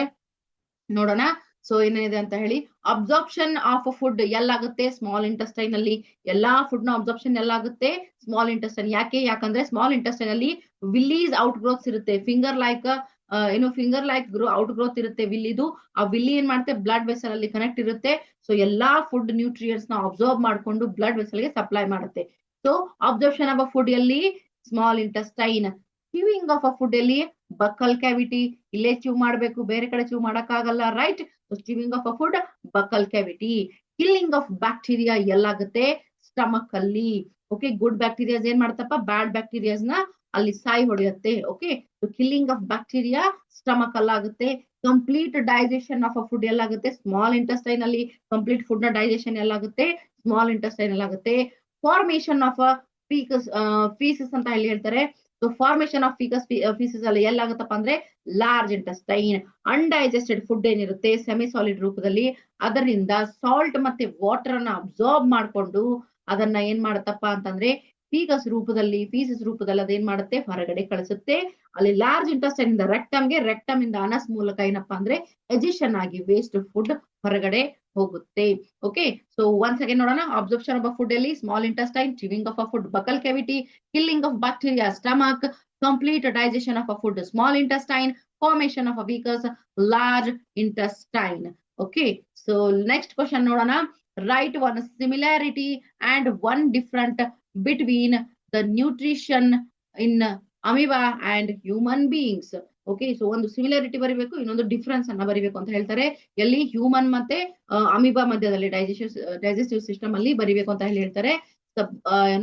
ನೋಡೋಣ. ಸೊ ಏನೇನಿದೆ ಅಂತ ಹೇಳಿ, ಅಬ್ಸಾರ್ಪ್ಷನ್ ಆಫ್ ಫುಡ್ ಎಲ್ಲಾಗುತ್ತೆ ಸ್ಮಾಲ್ ಇಂಟೆಸ್ಟೈನ್ ಅಲ್ಲಿ. ಎಲ್ಲಾ ಫುಡ್ ನ ಅಬ್ಸಾರ್ಪ್ಷನ್ ಎಲ್ಲಾಗುತ್ತೆ ಸ್ಮಾಲ್ ಇಂಟೆಸ್ಟೈನ್. ಯಾಕಂದ್ರೆ ಸ್ಮಾಲ್ ಇಂಟೆಸ್ಟೈನ್ ಅಲ್ಲಿ ವಿಲ್ಲೀಸ್ ಔಟ್ ಗ್ರೋತ್ಸ್ ಇರುತ್ತೆ, ಫಿಂಗರ್ ಲೈಕ್ ಔಟ್ ಗ್ರೋತ್ ಇರುತ್ತೆ ವಿಲ್ಲಿದು. ಆ ವಿಲ್ಲಿ ಏನ್ ಮಾಡುತ್ತೆ, ಬ್ಲಡ್ ವೆಸಲ್ ಅಲ್ಲಿ ಕನೆಕ್ಟ್ ಇರುತ್ತೆ. ಸೊ ಎಲ್ಲಾ ಫುಡ್ ನ್ಯೂಟ್ರಿಯೆಂಟ್ಸ್ ನ ಅಬ್ಸರ್ವ್ ಮಾಡ್ಕೊಂಡು ಬ್ಲಡ್ ವೆಸಲ್ ಗೆ ಸಪ್ಲೈ ಮಾಡುತ್ತೆ. ಸೊ ಅಬ್ಸರ್ಪ್ಷನ್ ಆಫ್ ಫುಡ್ ಎಲ್ಲಿ, small intestine. Chewing of food ಎಲ್ಲಿ, ಬಕ್ಕಲ್ ಕ್ಯಾವಿಟಿ. ಇಲ್ಲೇ ಚ್ಯೂ ಮಾಡ್ಬೇಕು, ಬೇರೆ ಕಡೆ ಚ್ಯೂ ಮಾಡಕ್ ಆಗಲ್ಲ, right. Chewing of food, buccal cavity. Killing of bacteria ಎಲ್ಲಾಗುತ್ತೆ, ಸ್ಟಮಕ್ ಅಲ್ಲಿ. ಓಕೆ, ಗುಡ್ ಬ್ಯಾಕ್ಟೀರಿಯಾಸ್ ಏನ್ ಮಾಡ್ತಪ್ಪ, ಬ್ಯಾಡ್ ಬ್ಯಾಕ್ಟೀರಿಯಾಸ್ ನ ಅಲ್ಲಿ ಸಾಯಿ ಹೊಡೆಯುತ್ತೆ. ಓಕೆ, ಕಿಲ್ಲಿಂಗ್ ಆಫ್ ಬ್ಯಾಕ್ಟೀರಿಯಾ ಸ್ಟಮಕ್ ಅಲ್ಲಾಗುತ್ತೆ. ಕಂಪ್ಲೀಟ್ ಡೈಜೆಷನ್ ಆಫ್ ಫುಡ್ ಎಲ್ಲಾಗುತ್ತೆ ಸ್ಮಾಲ್ ಇಂಟೆಸ್ಟೈನ್ ಅಲ್ಲಿ. ಕಂಪ್ಲೀಟ್ ಫುಡ್ ನ ಡೈಜೆಷನ್ ಎಲ್ಲಾಗುತ್ತೆ ಸ್ಮಾಲ್ ಇಂಟೆಸ್ಟೈನ್ ಎಲ್ಲಾಗುತ್ತೆ. ಫಾರ್ಮೇಶನ್ ಆಫ್ ಫೀಸಸ್ ಅಂತ ಹೇಳಿ ಹೇಳ್ತಾರೆ. ಸೊ ಫಾರ್ಮೇಶನ್ ಆಫ್ ಫೀಸಸ್ ಅಲ್ಲಿ ಎಲ್ಲಾಗುತ್ತಪ್ಪ ಅಂದ್ರೆ ಲಾರ್ಜ್ ಇಂಟೆಸ್ಟೈನ್. ಅನ್ಡೈಜೆಸ್ಟೆಡ್ ಫುಡ್ ಏನಿರುತ್ತೆ ಸೆಮಿ ಸಾಲಿಡ್ ರೂಪದಲ್ಲಿ, ಅದರಿಂದ ಸಾಲ್ಟ್ ಮತ್ತೆ ವಾಟರ್ ಅನ್ನ ಅಬ್ಸಾರ್ಬ್ ಮಾಡ್ಕೊಂಡು ಅದನ್ನ ಏನ್ ಮಾಡತ್ತಪ್ಪ ಅಂತಂದ್ರೆ ಫೀಸಸ್ ರೂಪದಲ್ಲಿ ಅದೇನ್ ಮಾಡುತ್ತೆ, ಹೊರಗಡೆ ಕಳಿಸುತ್ತೆ. ಅಲ್ಲಿ ಲಾರ್ಜ್ ಇಂಟೆಸ್ಟೈನ್ ಇಂದ ರೆಕ್ಟಮ್ಗೆ, ರೆಕ್ಟಮ್ ಇಂದ ಅನಸ್ ಮೂಲಕ ಏನಪ್ಪಾ ಅಂದ್ರೆ ಎಜಿಷನ್ ಆಗಿ ವೇಸ್ಟ್ ಫುಡ್ ಹೊರಗಡೆ ಹೋಗುತ್ತೆ. ಓಕೆ, ಸೊ ಒನ್ಸ್ ಅಗೇನ್ ನೋಡೋಣ. ಅಬ್ಸರ್ಪ್ಷನ್ ಆಫ್ ಫುಡ್ ಅಲ್ಲಿ small intestine, chewing of food buccal cavity, killing of bacteria stomach, complete digestion of food small intestine, formation of faeces large intestine. Okay, so next question ನೋಡೋಣ. Write one similarity and one different between the nutrition in amoeba and human beings. ಓಕೆ, ಸೊ ಒಂದು similarity ಬರಿಬೇಕು, ಇನ್ನೊಂದು difference ಅನ್ನ ಬರಿಬೇಕು ಅಂತ ಹೇಳ್ತಾರೆ. ಎಲ್ಲಿ, ಹ್ಯೂಮನ್ ಮತ್ತೆ ಅಮೀಬಾ ಮಧ್ಯದಲ್ಲಿ ಡೈಜೆಸ್ಟಿವ್ ಸಿಸ್ಟಮ್ ಅಲ್ಲಿ ಬರಿಬೇಕು ಅಂತ ಹೇಳಿ ಹೇಳ್ತಾರೆ.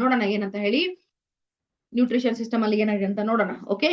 ನೋಡೋಣ ಏನಂತ ಹೇಳಿ, ನ್ಯೂಟ್ರಿಷನ್ ಸಿಸ್ಟಮ್ ಅಲ್ಲಿ ಏನಾಗಿದೆ ಅಂತ ನೋಡೋಣ. Okay,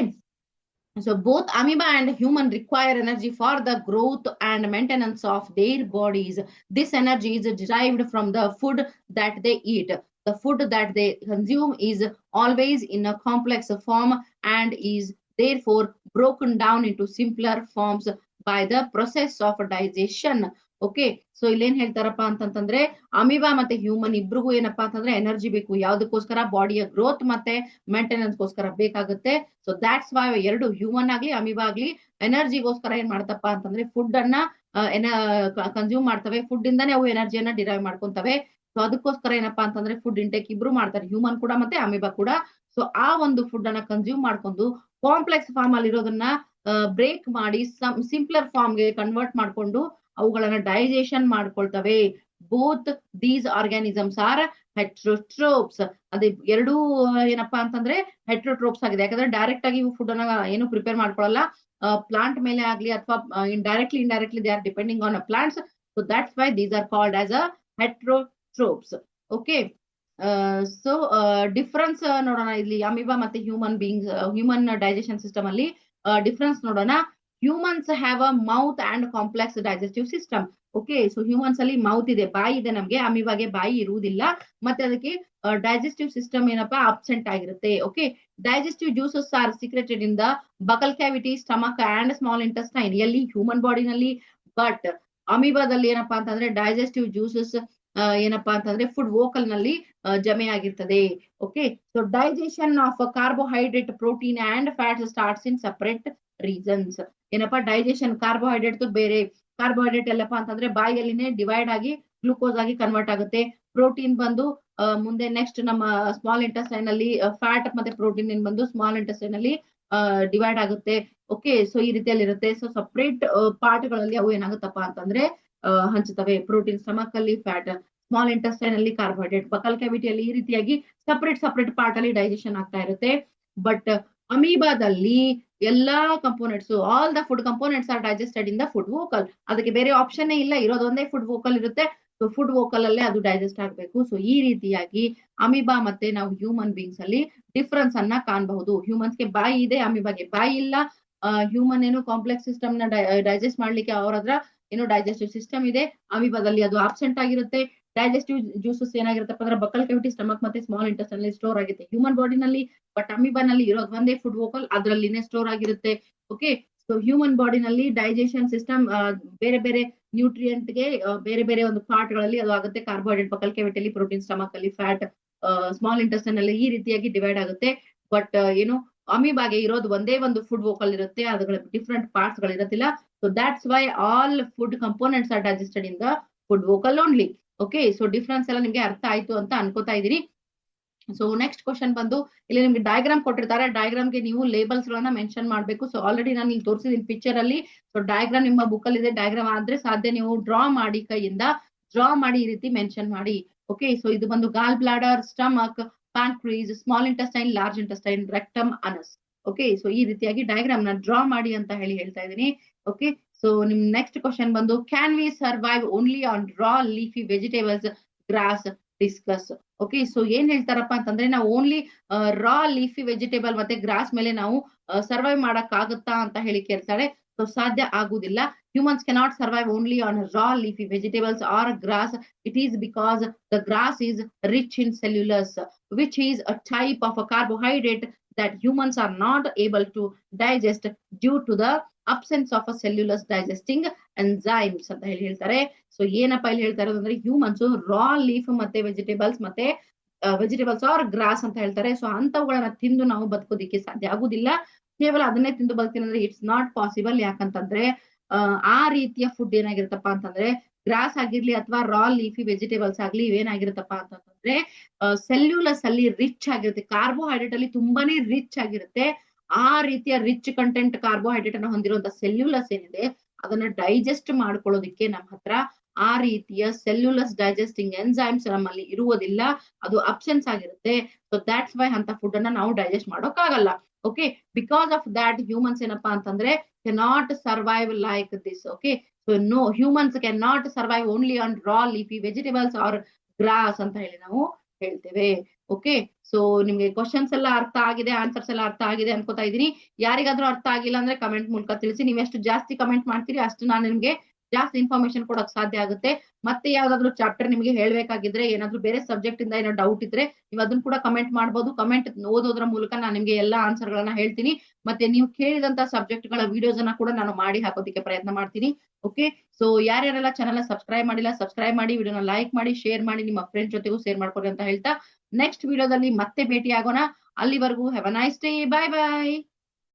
So both amoeba and human require energy for the growth and maintenance of their bodies. This energy is derived from the food that they eat. The food that they consume is always in a complex form and is therefore broken down into simpler forms by the process of digestion. Okay, so ಇಲ್ಲೇನ್ ಹೇಳ್ತಾರಪ್ಪ ಅಂತಂದ್ರೆ amoeba ಮತ್ತೆ human ಇಬ್ರಿಗೂ ಏನಪ್ಪಾ ಅಂತಂದ್ರೆ energy ಬೇಕು. ಯಾವ್ದಕ್ಕೋಸ್ಕರ? ಬಾಡಿಯ growth ಮತ್ತೆ maintenance ಗೋಸ್ಕರ ಬೇಕಾಗುತ್ತೆ. ಸೊ ದಾಟ್ಸ್ ವೈ ಎರಡು ಹ್ಯೂಮನ್ ಆಗ್ಲಿ ಅಮೀಬಾ ಆಗ್ಲಿ ಎನರ್ಜಿಗೋಸ್ಕರ ಏನ್ ಮಾಡ್ತಪ್ಪ ಅಂತಂದ್ರೆ ಫುಡ್ ಅನ್ನ ಕನ್ಸ್ಯೂಮ್ ಮಾಡ್ತವೆ. ಫುಡ್ ಇಂದಾನೇ ಅವು ಎನರ್ಜಿಯನ್ನ ಡಿರೈವ್ ಮಾಡ್ಕೊಂತವೆ. ಸೊ ಅದಕ್ಕೋಸ್ಕರ ಏನಪ್ಪಾ ಅಂತಂದ್ರೆ ಫುಡ್ ಇಂಟೇಕ್ ಇಬ್ರು ಮಾಡ್ತಾರೆ, ಹ್ಯೂಮನ್ ಕೂಡ ಮತ್ತೆ ಅಮೀಬಾ ಕೂಡ. ಸೊ ಆ ಒಂದು ಫುಡ್ ಅನ್ನ ಕನ್ಸ್ಯೂಮ್ ಮಾಡ್ಕೊಂಡು ಕಾಂಪ್ಲೆಕ್ಸ್ ಫಾರ್ಮ್ ಅಲ್ಲಿ ಇರೋದನ್ನ ಬ್ರೇಕ್ ಮಾಡಿ ಸಿಂಪ್ಲರ್ ಫಾರ್ಮ್ ಗೆ ಕನ್ವರ್ಟ್ ಮಾಡ್ಕೊಂಡು ಅವುಗಳನ್ನ ಡೈಜೆಷನ್ ಮಾಡ್ಕೊಳ್ತವೆ. Both these organisms are heterotrophs. ಅದೇ ಎರಡೂ ಏನಪ್ಪಾ ಅಂತಂದ್ರೆ ಹೆಟ್ರೋಟ್ರೋಪ್ಸ್ ಆಗಿದೆ. ಯಾಕಂದ್ರೆ ಡೈರೆಕ್ಟ್ ಆಗಿ ಇವು ಫುಡ್ ಅನ್ನ ಏನು ಪ್ರಿಪೇರ್ ಮಾಡ್ಕೊಳ್ಳಲ್ಲ, ಪ್ಲಾಂಟ್ ಮೇಲೆ ಆಗ್ಲಿ ಅಥವಾ indirectly they are depending on plants. So that's why these are called as a heterotrophs. Okay, so difference ನೋಡೋಣ ಇಲ್ಲಿ ಅಮೀಬಾ ಮತ್ತೆ ಹ್ಯೂಮನ್ ಡೈಜೆಷನ್ ಸಿಸ್ಟಮ್ ಅಲ್ಲಿ ಡಿಫ್ರೆನ್ಸ್ ನೋಡೋಣ. Humans have a mouth and complex digestive system. Okay, so humans ಅಲ್ಲಿ mouth ಇದೆ, ಬಾಯಿ ಇದೆ ನಮ್ಗೆ. ಅಮೀಬಾಗೆ ಬಾಯಿ ಇರುವುದಿಲ್ಲ ಮತ್ತೆ ಅದಕ್ಕೆ ಡೈಜೆಸ್ಟಿವ್ ಸಿಸ್ಟಮ್ ಏನಪ್ಪಾ ಅಬ್ಸೆಂಟ್ ಆಗಿರುತ್ತೆ. Okay, digestive juices are secreted in the buccal cavity, stomach and small intestine. ಎಲ್ಲಿ? ಹ್ಯೂಮನ್ ಬಾಡಿನಲ್ಲಿ. ಬಟ್ ಅಮೀಬಾದಲ್ಲಿ ಏನಪ್ಪಾ ಅಂತಂದ್ರೆ ಡೈಜೆಸ್ಟಿವ್ ಜ್ಯೂಸಸ್ ಏನಪ್ಪಾ ಅಂತಂದ್ರೆ ಫುಡ್ ವೋಕಲ್ ನಲ್ಲಿ ಜಮೆ ಆಗಿರ್ತದೆ. Okay, so digestion of carbohydrate, protein and fats starts in separate reasons. ಏನಪ್ಪಾ ಡೈಜೆಷನ್ ಕಾರ್ಬೋಹೈಡ್ರೇಟ್ ಬೇರೆ, ಕಾರ್ಬೋಹೈಡ್ರೇಟ್ ಎಲ್ಲಪ್ಪಾ ಅಂತಂದ್ರೆ ಬಾಯಿಯಲ್ಲಿನೇ ಡಿವೈಡ್ ಆಗಿ ಗ್ಲೂಕೋಸ್ ಆಗಿ ಕನ್ವರ್ಟ್ ಆಗುತ್ತೆ. ಪ್ರೋಟೀನ್ ಬಂದು ಮುಂದೆ ನೆಕ್ಸ್ಟ್ ನಮ್ಮ ಸ್ಮಾಲ್ ಇಂಟೆಸ್ಟೈನ್ ಅಲ್ಲಿ, ಫ್ಯಾಟ್ ಮತ್ತೆ ಪ್ರೋಟೀನ್ ಏನ್ ಬಂದು ಸ್ಮಾಲ್ ಇಂಟೆಸ್ಟೈನ್ ಅಲ್ಲಿ ಡಿವೈಡ್ ಆಗುತ್ತೆ. ಓಕೆ, ಸೊ ಈ ರೀತಿಯಲ್ಲಿ ಇರುತ್ತೆ. ಸೊ ಸಪರೇಟ್ ಪಾರ್ಟ್ ಗಳಲ್ಲಿ ಅವು ಏನಾಗುತ್ತಪ್ಪ ಅಂತಂದ್ರೆ ಹಂಚುತ್ತವೆ. ಪ್ರೋಟೀನ್ ಸ್ಟಮಕ್ ಅಲ್ಲಿ, ಫ್ಯಾಟ್ ಸ್ಮಾಲ್ ಇಂಟೆಸ್ಟೈನ್ ಅಲ್ಲಿ, ಕಾರ್ಬೋಹೈಡ್ರೇಟ್ ಬಕಲ್ ಕ್ಯಾವಿಟಿಯಲ್ಲಿ. ಈ ರೀತಿಯಾಗಿ ಸಪರೇಟ್ ಪಾರ್ಟ್ ಅಲ್ಲಿ ಡೈಜೆಷನ್ ಆಗ್ತಾ ಇರುತ್ತೆ. ಬಟ್ ಅಮೀಬಾದಲ್ಲಿ ಎಲ್ಲಾ components, all the food components are digested in the food vacuole. ಅದಕ್ಕೆ ಬೇರೆ ಆಪ್ಷನ್ ಇಲ್ಲ, ಇರೋದೊಂದೇ ಫುಡ್ ವೋಕಲ್ ಇರುತ್ತೆ. ಸೊ ಫುಡ್ ವೋಕಲ್ ಅಲ್ಲೇ ಅದು ಡೈಜೆಸ್ಟ್ ಆಗ್ಬೇಕು. ಸೊ ಈ ರೀತಿಯಾಗಿ ಅಮೀಬಾ ಮತ್ತೆ ನಾವು ಹ್ಯೂಮನ್ ಬೀಯಿಂಗ್ಸ್ ಅಲ್ಲಿ ಡಿಫ್ರೆನ್ಸ್ ಅನ್ನ ಕಾಣಬಹುದು. ಹ್ಯೂಮನ್ಸ್ಗೆ ಬಾಯಿ ಇದೆ, ಅಮೀಬಾಗೆ ಬಾಯಿ ಇಲ್ಲ. ಹ್ಯೂಮನ್ ಏನು ಕಾಂಪ್ಲೆಕ್ಸ್ ಸಿಸ್ಟಮ್ ನ ಡೈಜೆಸ್ಟ್ ಮಾಡ್ಲಿಕ್ಕೆ ಅವ್ರ ಹತ್ರ ಏನು ಡೈಜೆಸ್ಟಿವ್ ಸಿಸ್ಟಮ್ ಇದೆ. ಅಮೀಬಾದಲ್ಲಿ ಅದು ಆಬ್ಸೆಂಟ್ ಆಗಿರುತ್ತೆ. ಡೈಜೆಸ್ಟಿವ್ ಜ್ಯೂಸಸ್ ಏನಾಗಿರುತ್ತಪ್ಪ ಅಂದ್ರೆ ಬಕಲ್ ಕ್ಯಾವಿಟಿ, ಸ್ಟಮಕ್ ಮತ್ತೆ ಸ್ಮಾಲ್ ಇಂಟೆಸ್ಟೈನ್ ಅಲ್ಲಿ ಸ್ಟೋರ್ ಆಗುತ್ತೆ ಹ್ಯೂಮನ್ ಬಾಡಿನಲ್ಲಿ. ಬಟ್ ಅಮೀಬಾನಲ್ಲಿ ಇರೋದು ಒಂದೇ ಫುಡ್ ವೋಕಲ್, ಅದರಲ್ಲಿನೇ ಸ್ಟೋರ್ ಆಗಿರುತ್ತೆ. ಓಕೆ, ಸೊ ಹ್ಯೂಮನ್ ಬಾಡಿನಲ್ಲಿ ಡೈಜೆಷನ್ ಸಿಸ್ಟಮ್ ಬೇರೆ ಬೇರೆ ನ್ಯೂಟ್ರಿಯೆಂಟ್ ಗೆ ಬೇರೆ ಬೇರೆ ಒಂದು ಪಾರ್ಟ್ ಗಳಲ್ಲಿ ಅದು ಆಗುತ್ತೆ. ಕಾರ್ಬೋಹೈಡ್ರೇಟ್ ಬಕಲ್ ಕ್ಯಾವಿಟಿಯಲ್ಲಿ, ಪ್ರೋಟೀನ್ ಸ್ಟಮಕ್ ಅಲ್ಲಿ, ಫ್ಯಾಟ್ ಸ್ಮಾಲ್ ಇಂಟೆಸ್ಟೈನ್ ಅಲ್ಲಿ, ಈ ರೀತಿಯಾಗಿ ಡಿವೈಡ್ ಆಗುತ್ತೆ. ಬಟ್ ಏನು ಅಮೀಬಾಗೆ ಇರೋದು ಒಂದೇ ಒಂದು ಫುಡ್ ವೋಕಲ್ ಇರುತ್ತೆ, ಅದ್ರ ಡಿಫ್ರೆಂಟ್ ಪಾರ್ಟ್ಸ್ ಗಳು ಇರತ್ತಿಲ್ಲ. So that's why all food components are digested in the food vacuole only. Okay, so difference ಎಲ್ಲ ನಿಮ್ಗೆ ಅರ್ಥ ಆಯ್ತು ಅಂತ ಅನ್ಕೋತಾ ಇದೀನಿ. ಸೊ ನೆಕ್ಸ್ಟ್ ಕ್ವಶನ್ ಬಂದು ಇಲ್ಲಿ ನಿಮ್ಗೆ ಡಯಾಗ್ರಾಮ್ ಕೊಟ್ಟಿರ್ತಾರೆ. ಡಯಾಗ್ರಾಮ್ಗೆ ನೀವು ಲೇಬಲ್ಸ್ ಗಳನ್ನ ಮೆನ್ಷನ್ ಮಾಡಬೇಕು. ಸೊ ಆಲ್ರೆಡಿ ನಾನು ಇಲ್ಲಿ ತೋರಿಸಿದೀನಿ ಪಿಕ್ಚರ್ ಅಲ್ಲಿ. ಸೊ ಡಯಾಗ್ರಾಮ್ ನಿಮ್ಮ ಬುಕ್ ಅಲ್ಲಿ ಇದೆ. ಡಯಾಗ್ರಾಮ್ ಆದ್ರೆ ಸಾಧ್ಯ ನೀವು ಡ್ರಾ ಮಾಡಿ, ಕೈಯಿಂದ ಡ್ರಾ ಮಾಡಿ ಈ ರೀತಿ ಮೆನ್ಷನ್ ಮಾಡಿ. ಓಕೆ, ಸೊ ಇದು ಬಂದು gall bladder, stomach, pancreas, small intestine, large intestine, rectum, anus. Okay, so ಈ ರೀತಿಯಾಗಿ ಡಯಾಗ್ರಾಮ್ ನ ಡ್ರಾ ಮಾಡಿ ಅಂತ ಹೇಳ್ತಾ ಇದೀನಿ. ಓಕೆ, ಸೊ ನಿಮ್ ನೆಕ್ಸ್ಟ್ ಕ್ವಶನ್ ಬಂದು can we survive only on raw leafy vegetables, grass, discuss. Okay, so ಏನ್ ಹೇಳ್ತಾರಪ್ಪ ಅಂತಂದ್ರೆ ನಾವು ಓನ್ಲಿ ರಾ ಲೀಫಿ ವೆಜಿಟೇಬಲ್ ಮತ್ತೆ ಗ್ರಾಸ್ ಮೇಲೆ ನಾವು ಸರ್ವೈವ್ ಮಾಡಕ್ ಆಗುತ್ತಾ ಅಂತ ಹೇಳಿ ಕೇಳ್ತಾರೆ. ಸೊ ಸಾಧ್ಯ ಆಗುದಿಲ್ಲ. Humans cannot survive only on raw leafy vegetables or grass. It is because the grass is rich in cellulose, which is a type of a carbohydrate that humans are not able to digest due to the absence of a cellulose digesting enzymes ಅಂತ ಹೇಳ್ತಾರೆ. So ಏನಪ್ಪಾ ಇಲ್ಲಿ ಹೇಳ್ತಾ ಇರೋದು ಅಂದ್ರೆ humans ರಾ leaf ಮತ್ತೆ vegetables R gross ಅಂತ ಹೇಳ್ತಾರೆ. ಸೊ ಅಂತವುಗಳನ್ನ ತಿಂದು ನಾವು ಬದುಕೋದಿಕ್ಕೆ ಸಾಧ್ಯ ಆಗುದಿಲ್ಲ. ಕೇವಲ ಅದನ್ನೇ ತಿಂದು ಬದುಕ್ತೀನಿ ಅಂದ್ರೆ ಇಟ್ಸ್ ನಾಟ್ ಪಾಸಿಬಲ್. ಯಾಕಂತಂದ್ರೆ ಆ ರೀತಿಯ ಫುಡ್ ಏನಾಗಿರುತ್ತಪ್ಪ ಅಂತಂದ್ರೆ ಗ್ರಾಸ್ ಆಗಿರ್ಲಿ ಅಥವಾ ರಾ ಲೀಫಿ ವೆಜಿಟೇಬಲ್ಸ್ ಆಗ್ಲಿ ಇವೇನಾಗಿರುತ್ತಪ್ಪ ಅಂತಂದ್ರೆ ಸೆಲ್ಯುಲಸ್ ಅಲ್ಲಿ ರಿಚ್ ಆಗಿರುತ್ತೆ. ಕಾರ್ಬೋಹೈಡ್ರೇಟ್ ಅಲ್ಲಿ ತುಂಬಾನೇ ರಿಚ್ ಆಗಿರುತ್ತೆ. ಆ ರೀತಿಯ ರಿಚ್ ಕಂಟೆಂಟ್ ಕಾರ್ಬೋಹೈಡ್ರೇಟ್ ಅನ್ನ ಹೊಂದಿರುವಂತ ಸೆಲ್ಯುಲಸ್ ಏನಿದೆ ಅದನ್ನ ಡೈಜೆಸ್ಟ್ ಮಾಡ್ಕೊಳ್ಳೋದಿಕ್ಕೆ ನಮ್ಮ ಹತ್ರ ಆ ರೀತಿಯ ಸೆಲ್ಯುಲಸ್ ಡೈಜೆಸ್ಟಿಂಗ್ ಎನ್ಸೈಮ್ಸ್ ನಮ್ಮಲ್ಲಿ ಇರುವುದಿಲ್ಲ, ಅದು ಅಬ್ಸೆನ್ಸ್ ಆಗಿರುತ್ತೆ. ಸೊ ದಾಟ್ಸ್ ವೈ ಅಂತ ಫುಡ್ ಅನ್ನ ನಾವು ಡೈಜೆಸ್ಟ್ ಮಾಡೋಕ್ಕಾಗಲ್ಲ. Okay, because of that humans ಏನಪ್ಪಾ ಅಂತಂದ್ರೆ cannot survive like this. Okay, so no, humans cannot survive only on raw leafy vegetables or grass ಅಂತ ಹೇಳಿ ನಾವು ಹೇಳ್ತೇವೆ. ಓಕೆ, ಸೊ ನಿಮ್ಗೆ ಕ್ವಶನ್ಸ್ ಎಲ್ಲ ಅರ್ಥ ಆಗಿದೆ, ಆನ್ಸರ್ಸ್ ಎಲ್ಲ ಅರ್ಥ ಆಗಿದೆ ಅನ್ಕೋತಾ ಇದೀನಿ. ಯಾರಿಗಾದ್ರೂ ಅರ್ಥ ಆಗಿಲ್ಲ ಅಂದ್ರೆ ಕಮೆಂಟ್ ಮೂಲಕ ತಿಳಿಸಿ. ನೀವು ಎಷ್ಟು ಜಾಸ್ತಿ ಕಮೆಂಟ್ ಮಾಡ್ತೀರಿ ಅಷ್ಟು ನಾನು ನಿಮ್ಗೆ ಜಾಸ್ತಿ ಇನ್ಫಾರ್ಮೇಶನ್ ಕೊಡಕ್ ಸಾಧ್ಯ ಆಗುತ್ತೆ. ಮತ್ತೆ ಯಾವ್ದಾದ್ರು ಚಾಪ್ಟರ್ ನಿಮ್ಗೆ ಹೇಳ್ಬೇಕಾಗಿದ್ರೆ, ಏನಾದ್ರು ಬೇರೆ ಸಬ್ಜೆಕ್ಟ್ ಇಂದ ಏನೋ ಡೌಟ್ ಇದ್ರೆ ನೀವು ಅದನ್ನ ಕೂಡ ಕಮೆಂಟ್ ಮಾಡ್ಬೋದು. ಕಮೆಂಟ್ ಓದೋದ್ರ ಮೂಲಕ ನಾನು ನಿಮ್ಗೆ ಎಲ್ಲಾ ಆನ್ಸರ್ ಗಳನ್ನ ಹೇಳ್ತೀನಿ. ಮತ್ತೆ ನೀವು ಕೇಳಿದಂತ ಸಬ್ಜೆಕ್ಟ್ ಗಳ ವಿಡಿಯೋಸ್ ಅನ್ನ ಕೂಡ ನಾನು ಮಾಡಿ ಹಾಕೋದಿಕ್ಕೆ ಪ್ರಯತ್ನ ಮಾಡ್ತೀನಿ. ಓಕೆ, ಸೊ ಯಾರ್ಯಾರೆಲ್ಲ ಚಾನಲ್ ಸಬ್ಸ್ಕ್ರೈಬ್ ಮಾಡಿಲ್ಲ ಸಬ್ಸ್ಕ್ರೈಬ್ ಮಾಡಿ, ವಿಡಿಯೋನ ಲೈಕ್ ಮಾಡಿ, ಶೇರ್ ಮಾಡಿ, ನಿಮ್ಮ ಫ್ರೆಂಡ್ಸ್ ಜೊತೆಗೂ ಶೇರ್ ಮಾಡ್ಕೊಳ್ಳಿ ಅಂತ ಹೇಳ್ತಾ ನೆಕ್ಸ್ಟ್ ವಿಡಿಯೋದಲ್ಲಿ ಮತ್ತೆ ಭೇಟಿ ಆಗೋಣ. ಅಲ್ಲಿವರೆಗೂ have a nice day. Bye bye.